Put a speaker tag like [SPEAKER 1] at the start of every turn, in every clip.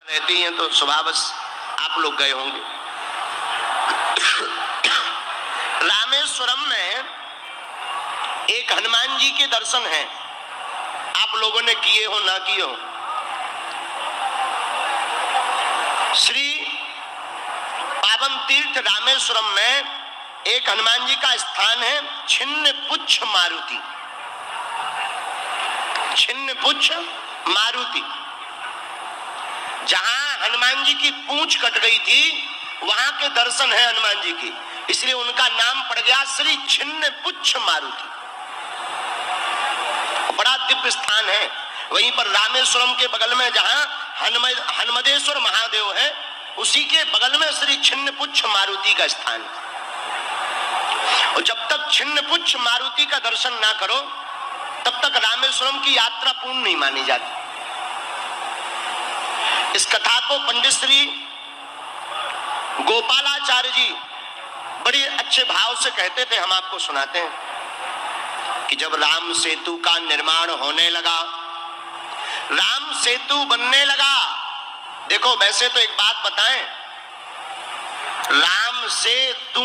[SPEAKER 1] रहती हैं तो स्वभावश आप लोग गए होंगे। रामेश्वरम में एक हनुमान जी के दर्शन हैं, आप लोगों ने किए हो ना किए हो। श्री पावन तीर्थ रामेश्वरम में एक हनुमान जी का स्थान है, छिन्न पुच्छ मारुति। छिन्न पुच्छ मारुति, जहां हनुमान जी की पूंछ कट गई थी वहां के दर्शन है हनुमान जी की, इसलिए उनका नाम पड़ गया श्री छिन्न पुच्छ मारुति। बड़ा दिव्य स्थान है। वहीं पर रामेश्वरम के बगल में जहां हनुमदेश्वर महादेव है, उसी के बगल में श्री छिन्न पुच्छ मारुति का स्थान है। और जब तक छिन्न पुच्छ मारुति का दर्शन ना करो तब तक रामेश्वरम की यात्रा पूर्ण नहीं मानी जाती। इस कथा को पंडित श्री गोपालाचार्य जी बड़े अच्छे भाव से कहते थे, हम आपको सुनाते हैं कि जब राम सेतु का निर्माण होने लगा, राम सेतु बनने लगा। देखो वैसे तो एक बात बताएं, राम सेतु,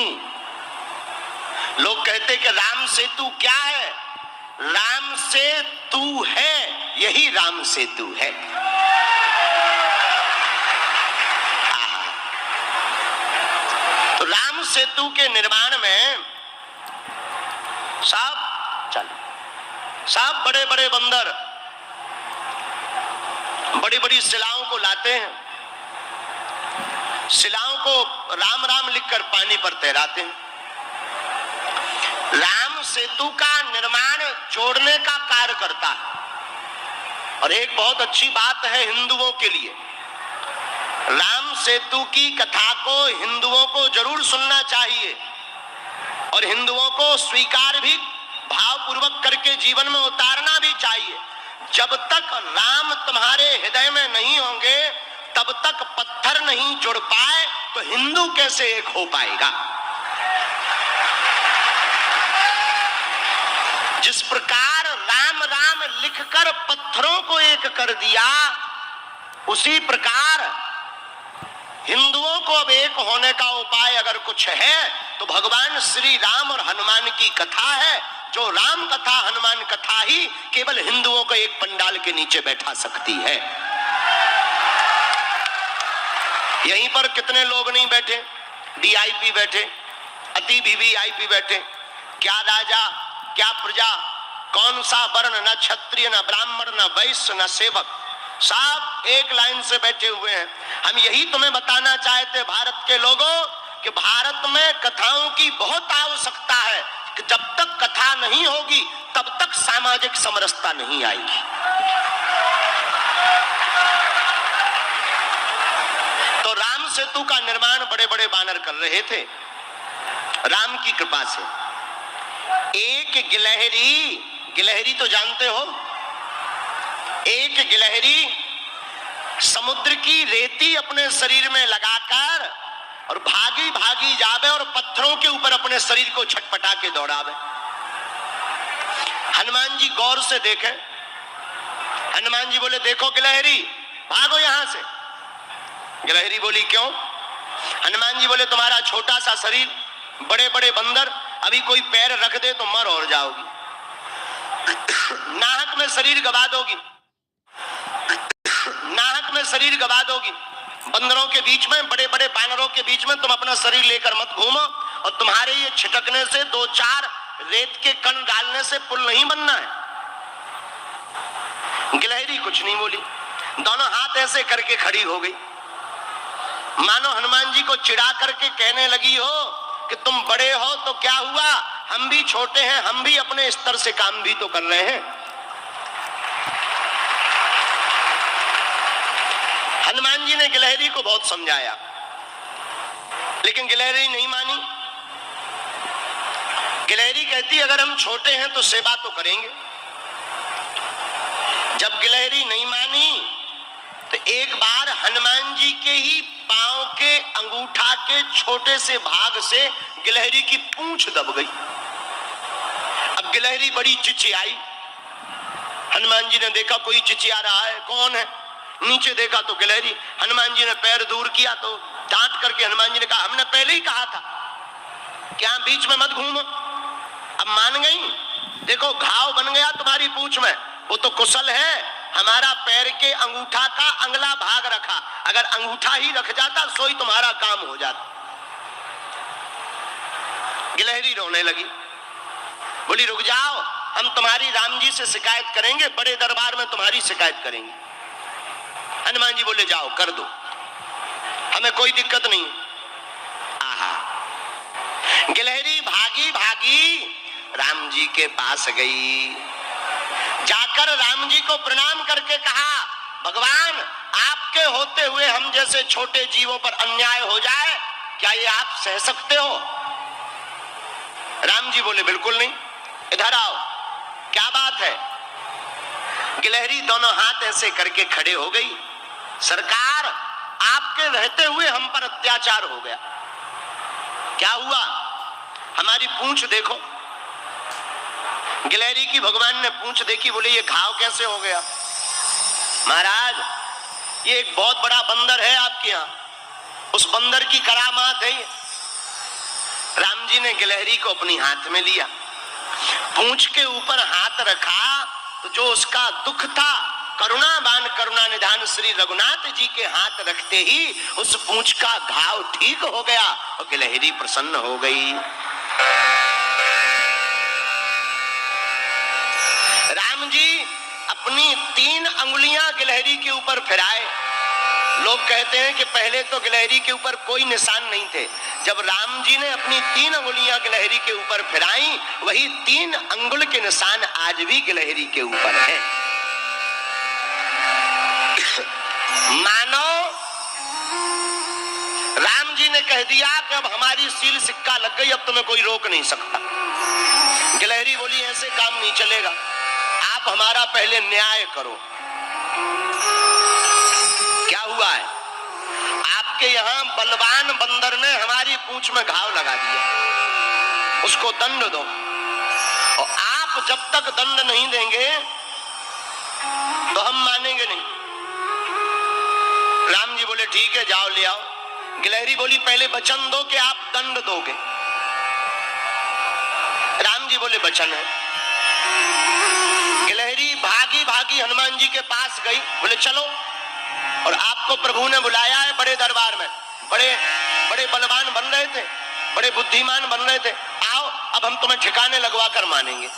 [SPEAKER 1] लोग कहते कि राम सेतु क्या है? राम सेतु है, यही राम सेतु है। तो राम सेतु के निर्माण में सब बड़े बड़े बंदर बड़ी बड़ी शिलाओं को लाते हैं, शिलाओं को राम राम लिखकर पानी पर तैराते हैं। राम सेतु का निर्माण जोड़ने का कार्य करता है। और एक बहुत अच्छी बात है हिंदुओं के लिए, राम सेतु की कथा को हिंदुओं को जरूर सुनना चाहिए और हिंदुओं को स्वीकार भी भावपूर्वक करके जीवन में उतारना भी चाहिए। जब तक राम तुम्हारे हृदय में नहीं होंगे तब तक पत्थर नहीं जुड़ पाए तो हिंदू कैसे एक हो पाएगा। जिस प्रकार राम राम लिखकर पत्थरों को एक कर दिया, उसी प्रकार हिंदुओं को अब एक होने का उपाय अगर कुछ है तो भगवान श्री राम और हनुमान की कथा है। जो राम कथा हनुमान कथा ही केवल हिंदुओं को एक पंडाल के नीचे बैठा सकती है। यहीं पर कितने लोग नहीं बैठे, वीआईपी बैठे, अति वीवीआईपी बैठे, क्या राजा क्या प्रजा, कौन सा वर्ण, न क्षत्रिय न ब्राह्मण न वैश्य न सेवक, सब एक लाइन से बैठे हुए हैं। हम यही तुम्हें बताना चाहते भारत के लोगों कि भारत में कथाओं की बहुत आवश्यकता है कि जब तक कथा नहीं होगी तब तक सामाजिक समरसता नहीं आएगी। तो राम सेतु का निर्माण बड़े बड़े बानर कर रहे थे। राम की कृपा से एक गिलहरी तो जानते हो, एक गिलहरी समुद्र की रेती अपने शरीर में लगाकर और भागी भागी जावे और पत्थरों के ऊपर अपने शरीर को छटपटा के दौड़ावे। हनुमान जी गौर से देखे, हनुमान जी बोले देखो गिलहरी भागो यहां से। गिलहरी बोली क्यों? हनुमान जी बोले तुम्हारा छोटा सा शरीर, बड़े बड़े बंदर, अभी कोई पैर रख दे तो मर और जाओगी, नाहक में शरीर गवा दोगी, नाहक में शरीर गवा दोगी। बंदरों के बीच में, बड़े बड़े बानरों के बीच में तुम अपना शरीर लेकर मत घूमो, और तुम्हारे ये छिटकने से, दो चार रेत के कण डालने से पुल नहीं बनना है। गिलहरी कुछ नहीं बोली, दोनों हाथ ऐसे करके खड़ी हो गई, मानो हनुमान जी को चिढ़ा करके कहने लगी हो कि तुम बड़े हो तो क्या हुआ, हम भी छोटे हैं, हम भी अपने स्तर से काम भी तो कर रहे हैं। हनुमान जी ने गिलहरी को बहुत समझाया लेकिन गिलहरी नहीं मानी। गिलहरी कहती अगर हम छोटे हैं तो सेवा तो करेंगे। जब गिलहरी नहीं मानी तो एक बार हनुमान जी के ही पांव के अंगूठा के छोटे से भाग से गिलहरी की पूंछ दब गई। अब गिलहरी बड़ी चिचियाई, हनुमान जी ने देखा कोई चिचिया रहा है, कौन है? नीचे देखा तो गिलहरी। हनुमान जी ने पैर दूर किया तो डांट करके हनुमान जी ने कहा, हमने पहले ही कहा था क्या बीच में मत घूमो। अब मान गई, देखो घाव बन गया तुम्हारी पूंछ में, वो तो कुशल है हमारा पैर के अंगूठा का अंगला भाग रखा, अगर अंगूठा ही रख जाता सोई तुम्हारा काम हो जाता। गिलहरी रोने लगी, बोली रुक जाओ, हम तुम्हारी राम जी से शिकायत करेंगे, बड़े दरबार में तुम्हारी शिकायत करेंगे। हनुमान जी बोले जाओ कर दो, हमें कोई दिक्कत नहीं। आहा, गिलहरी भागी भागी राम जी के पास गई, जाकर राम जी को प्रणाम करके कहा, भगवान आपके होते हुए हम जैसे छोटे जीवों पर अन्याय हो जाए, क्या ये आप सह सकते हो? राम जी बोले बिल्कुल नहीं, इधर आओ, क्या बात है? गिलहरी दोनों हाथ ऐसे करके खड़े हो गई, सरकार आपके रहते हुए हम पर अत्याचार हो गया। क्या हुआ? हमारी पूंछ देखो। गिलहरी की भगवान ने पूंछ देखी, बोले ये घाव कैसे हो गया? महाराज ये एक बहुत बड़ा बंदर है आपके यहाँ, उस बंदर की करामात है ये। राम जी ने गिलहरी को अपनी हाथ में लिया, पूंछ के ऊपर हाथ रखा तो जो उसका दुख था, करुणाबान करुणा निधान श्री रघुनाथ जी के हाथ रखते ही उस पूंछ का घाव ठीक हो गया और गिलहरी प्रसन्न हो गई। राम जी अपनी 3 अंगुलियां गिलहरी के ऊपर फिराए। लोग कहते हैं कि पहले तो गिलहरी के ऊपर कोई निशान नहीं थे, जब राम जी ने अपनी 3 अंगुलियां गिलहरी के ऊपर फिराई, वही 3 अंगुल के निशान आज भी गिलहरी के ऊपर है। मानो राम जी ने कह दिया कि अब हमारी सील सिक्का लग गई, अब तुम्हें कोई रोक नहीं सकता। गिलहरी बोली ऐसे काम नहीं चलेगा, आप हमारा पहले न्याय करो। क्या हुआ है? आपके यहाँ बलवान बंदर ने हमारी पूंछ में घाव लगा दिया, उसको दंड दो, और आप जब तक दंड नहीं देंगे तो हम मानेंगे नहीं। राम जी बोले ठीक है जाओ ले आओ। गिलहरी बोली पहले वचन दो कि आप दंड दोगे। राम जी बोले वचन है। गिलहरी भागी भागी हनुमान जी के पास गई, बोले चलो, और आपको प्रभु ने बुलाया है बड़े दरबार में, बड़े बड़े बलवान बन रहे थे, बड़े बुद्धिमान बन रहे थे, आओ अब हम तुम्हें ठिकाने लगवा कर मानेंगे।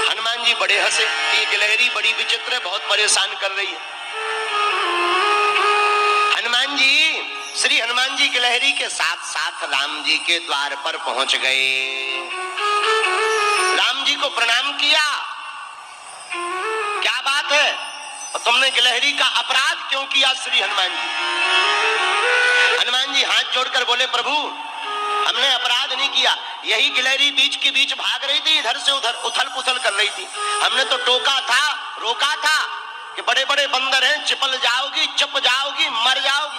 [SPEAKER 1] हनुमान जी बड़े हंसे, ये गिलहरी बड़ी विचित्र है, बहुत परेशान कर रही है। हनुमान जी, श्री हनुमान जी गिलहरी के साथ साथ राम जी के द्वार पर पहुंच गए। राम जी को प्रणाम किया, क्या बात है, और तुमने गिलहरी का अपराध क्यों किया श्री हनुमान जी? हनुमान जी हाथ जोड़कर बोले प्रभु हमने अपराध नहीं किया, यही गिलहरी बीच के बीच भाग रही थी, इधर से उधर उथल पुथल कर रही थी, हमने तो टोका था, रोका था कि बड़े बड़े बंदर हैं, चिपल जाओगी, चप जाओगी, मर जाओगी।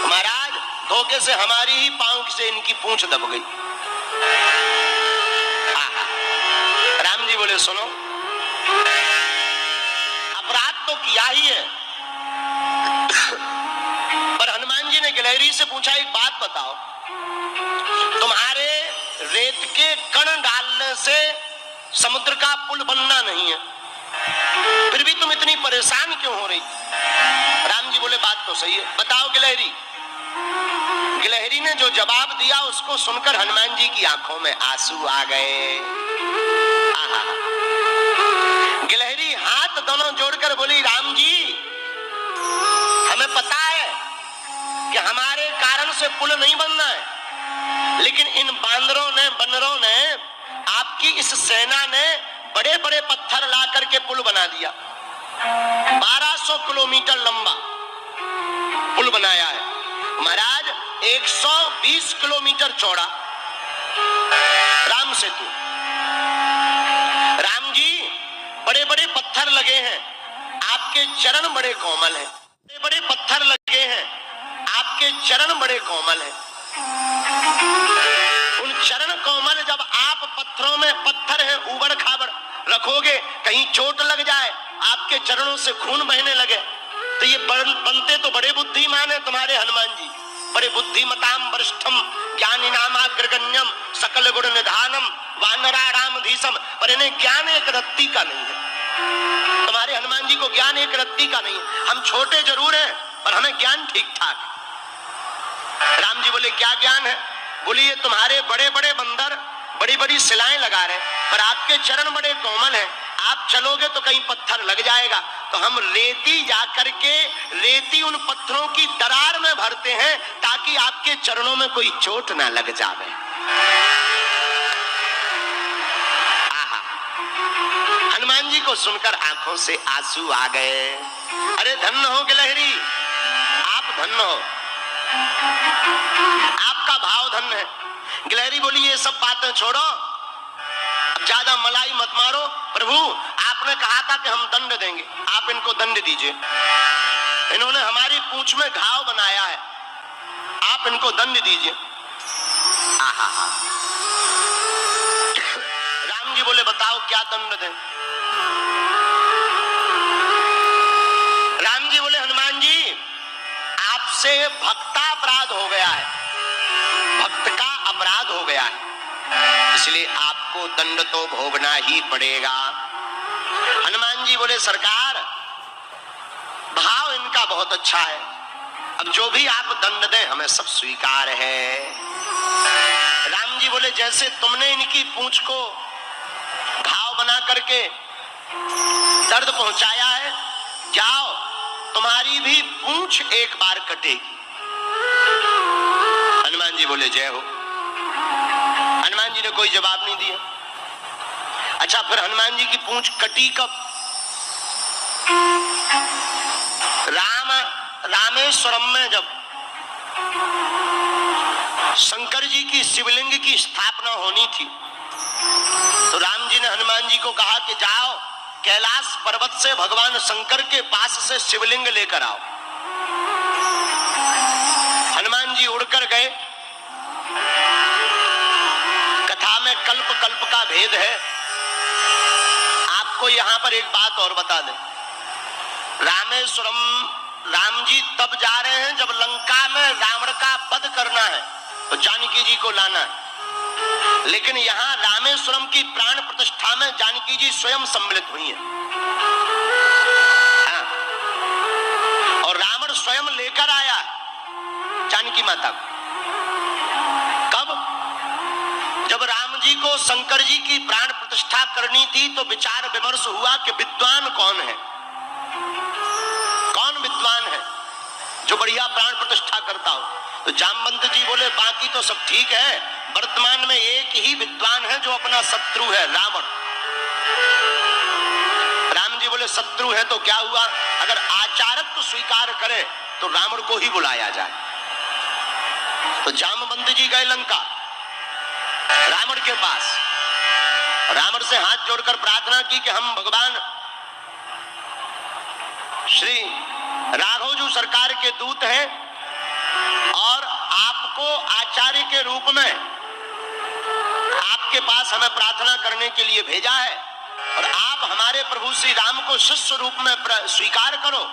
[SPEAKER 1] महाराज धोखे से हमारी ही पांव से इनकी पूंछ दब गई। राम जी बोले सुनो, अपराध तो किया ही है, पर हनुमान जी ने गिलहरी से पूछा एक बात बताओ, तुम्हारे रेत के कण डालने से समुद्र का पुल बनना नहीं है, फिर भी तुम इतनी परेशान क्यों हो रही? राम जी बोले बात तो सही है, बताओ गिलहरी। गिलहरी ने जो जवाब दिया उसको सुनकर हनुमान जी की आंखों में आंसू आ गए। गिलहरी हाथ दोनों जोड़कर बोली राम जी हमें पता है कि हमारे कारण से पुल नहीं बनना है, लेकिन इन बंदरों ने आपकी इस सेना ने बड़े बड़े पत्थर ला करके पुल बना दिया, 1200 किलोमीटर लंबा पुल बनाया है महाराज, 120 किलोमीटर चौड़ा राम सेतु। राम जी बड़े बड़े पत्थर लगे हैं, आपके चरण बड़े कोमल हैं, बड़े बड़े पत्थर लगे हैं, आपके चरण बड़े कोमल हैं। उन चरण कोमल जब आप पत्थरों में पत्थर हैं उबड़ खाबड़ रखोगे, कहीं चोट लग जाए, आपके चरणों से खून बहने लगे, तो ये बनते तो बड़े बुद्धिमान है तुम्हारे हनुमान जी, बड़े बुद्धिमताम वरिष्ठम ज्ञानिनामाग्रगण्यम सकल गुण निधानम वानरारामधीशम, पर इन्हें ज्ञान एक रत्ती का नहीं है। तुम्हारे हनुमान जी को ज्ञान एक रत्ती का नहीं है। हम छोटे जरूर हैं पर हमें ज्ञान ठीक ठाक है। राम जी बोले क्या ज्ञान है? बोले ये तुम्हारे बड़े बड़े बंदर बड़ी बड़ी सिलाएं लगा रहे, पर आपके चरण बड़े कोमल हैं, आप चलोगे तो कहीं पत्थर लग जाएगा, तो हम रेती जाकर के रेती उन पत्थरों की दरार में भरते हैं ताकि आपके चरणों में कोई चोट ना लग जावे। आहा, हनुमान जी को सुनकर आंखों से आंसू आ गए। अरे धन्य हो गिलहरी, आप धन्य हो, आपका भाव धन्य है। गिलहरी बोली ये सब बातें छोड़ो, अब ज्यादा मलाई मत मारो, प्रभु आपने कहा था कि हम दंड देंगे, आप इनको दंड दीजिए, इन्होंने हमारी पूंछ में घाव बनाया है, आप इनको दंड दीजिए। आहा, राम जी बोले बताओ क्या दंड दें? राम जी बोले हनुमान जी आपसे भक्तापराध हो गया है, भक्त का अपराध हो गया है, इसलिए आपको दंड तो भोगना ही पड़ेगा। हनुमान जी बोले सरकार भाव इनका बहुत अच्छा है, अब जो भी आप दंड दें हमें सब स्वीकार है। राम जी बोले जैसे तुमने इनकी पूंछ को घाव बना करके दर्द पहुंचाया है, जाओ तुम्हारी भी पूंछ एक बार कटेगी। हनुमान जी बोले जय हो। हनुमान जी ने कोई जवाब नहीं दिया। अच्छा फिर हनुमान जी की पूंछ कटी कब? रामेश्वरम में जब शंकर जी की शिवलिंग की स्थापना होनी थी, तो राम जी ने हनुमान जी को कहा कि जाओ कैलाश पर्वत से भगवान शंकर के पास से शिवलिंग लेकर आओ। हनुमान जी उड़कर गए। कथा में कल्प कल्प का भेद है। आपको यहां पर एक बात और बता दें, रामेश्वरम राम जी तब जा रहे हैं जब लंका में रावण का वध करना है, तो जानकी जी को लाना है, लेकिन यहाँ रामेश्वरम की प्राण प्रतिष्ठा में जानकी जी स्वयं सम्मिलित हुई हैं। हाँ। और रावण स्वयं लेकर आया जानकी माता को। कब? जब राम जी को शंकर जी की प्राण प्रतिष्ठा करनी थी तो विचार विमर्श हुआ कि विद्वान कौन है, कौन विद्वान है जो बढ़िया प्राण प्रतिष्ठा करता हो। तो जामवंत जी बोले बाकी तो सब ठीक है, वर्तमान में एक ही विद्वान है जो अपना शत्रु है, रावण। राम जी बोले शत्रु है तो क्या हुआ, अगर आचारत्व स्वीकार करे तो रावण को ही बुलाया जाए। तो जामवंत जी गए लंका रावण के पास, रावण से हाथ जोड़कर प्रार्थना की कि हम भगवान श्री राघवजू सरकार के दूत हैं और आपको आचार्य के रूप में आपके पास हमें प्रार्थना करने के लिए भेजा है, और आप हमारे प्रभु श्री राम को शिष्य रूप में स्वीकार करो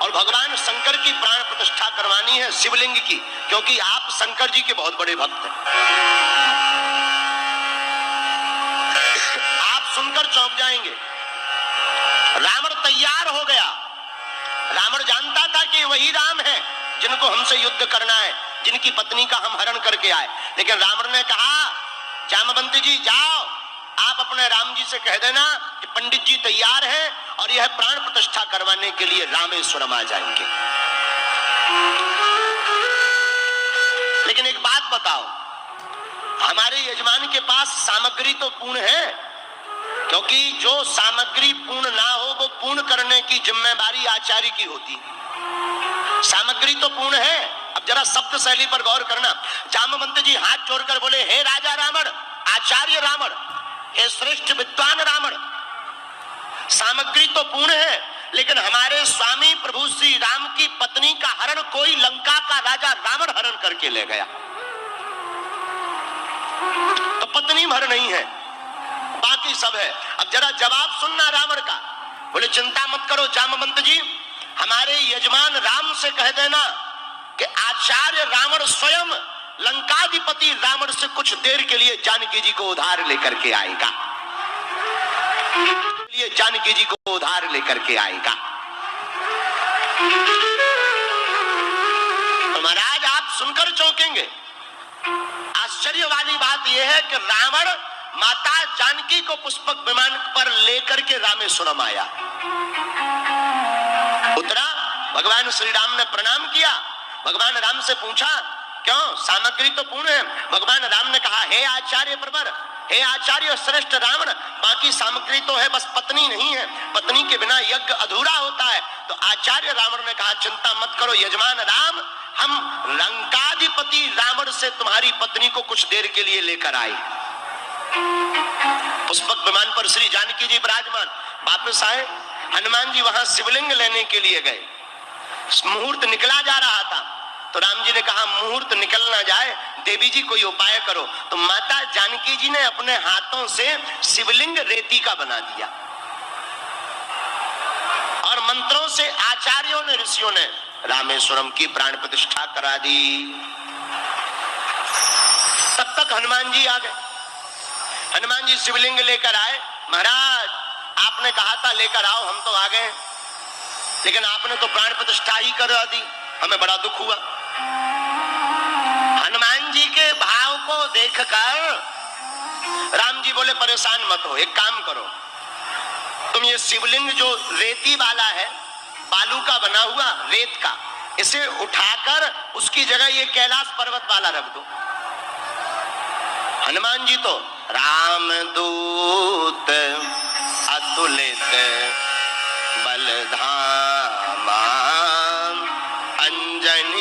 [SPEAKER 1] और भगवान शंकर की प्राण प्रतिष्ठा करवानी है शिवलिंग की, क्योंकि आप शंकर जी के बहुत बड़े भक्त हैं। आप सुनकर चौंक जाएंगे। रावण तैयार हो गया। रावण जानता था कि वही राम है जिनको हमसे युद्ध करना है, जिनकी पत्नी का हम हरण करके आए, लेकिन रावण ने कहा जामवंत जी जाओ, आप अपने राम जी से कह देना कि पंडित जी तैयार हैं और यह प्राण प्रतिष्ठा करवाने के लिए रामेश्वरम आ जाएंगे। लेकिन एक बात बताओ, हमारे यजमान के पास सामग्री तो पूर्ण है, क्योंकि जो सामग्री पूर्ण ना हो वो पूर्ण करने की जिम्मेदारी आचार्य की होती है। सामग्री तो पूर्ण है। अब जरा शब्द शैली पर गौर करना। जामवंत जी हाथ जोड़कर बोले हे राजा रावण, आचार्य रावण, हे श्रेष्ठ विद्वान रावण, सामग्री तो पूर्ण है, लेकिन हमारे स्वामी प्रभु श्री राम की पत्नी का हरण कोई लंका का राजा रावण हरण करके ले गया। तो पत्नी भर नहीं है, बाकी सब है। अब जरा जवाब सुनना रावण का। बोले चिंता मत करो जामवंत जी, हमारे यजमान राम से कह देना कि आचार्य रावण स्वयं लंकाधिपति रावण से कुछ देर के लिए जानकी जी को उधार लेकर के आएगा, लिए जानकी जी को उधार लेकर के आएगा। तो महाराज आप सुनकर चौंकेंगे। आश्चर्य वाली बात यह है कि रावण माता जानकी को पुष्पक विमान पर लेकर के रामेश्वरम आया, उतरा, भगवान श्री राम ने प्रणाम किया, भगवान राम से पूछा क्यों, सामग्री तो पूर्ण है। भगवान राम ने कहा हे आचार्य प्रवर, हे आचार्य श्रेष्ठ रावण, बाकी सामग्री तो है, बस पत्नी नहीं है, पत्नी के बिना यज्ञ अधूरा होता है। तो आचार्य रावण ने कहा चिंता मत करो यजमान राम, हम लंकाधिपति रावण से तुम्हारी पत्नी को कुछ देर के लिए लेकर आए। पुष्पक विमान पर श्री जानकी जी विराजमान, वापस आए, हनुमान जी वहां शिवलिंग लेने के लिए गए, मुहूर्त निकला जा रहा था। तो राम जी ने कहा मुहूर्त निकल ना जाए, देवी जी कोई उपाय करो। तो माता जानकी जी ने अपने हाथों से शिवलिंग रेती का बना दिया और मंत्रों से आचार्यों ने, ऋषियों ने रामेश्वरम की प्राण प्रतिष्ठा करा दी। तब तक हनुमान जी आ गए। हनुमान जी शिवलिंग लेकर आए। महाराज आपने कहा था लेकर आओ, हम तो आ गए, लेकिन आपने तो प्राण प्रतिष्ठा ही करा दी, हमें बड़ा दुख हुआ। हनुमान जी के भाव को देखकर राम जी बोले परेशान मत हो, एक काम करो, तुम ये शिवलिंग जो रेती वाला है, बालू का बना हुआ रेत का, इसे उठाकर उसकी जगह ये कैलाश पर्वत वाला रख दो। हनुमान जी तो रामदूत अतुलित बलधामा अंजनी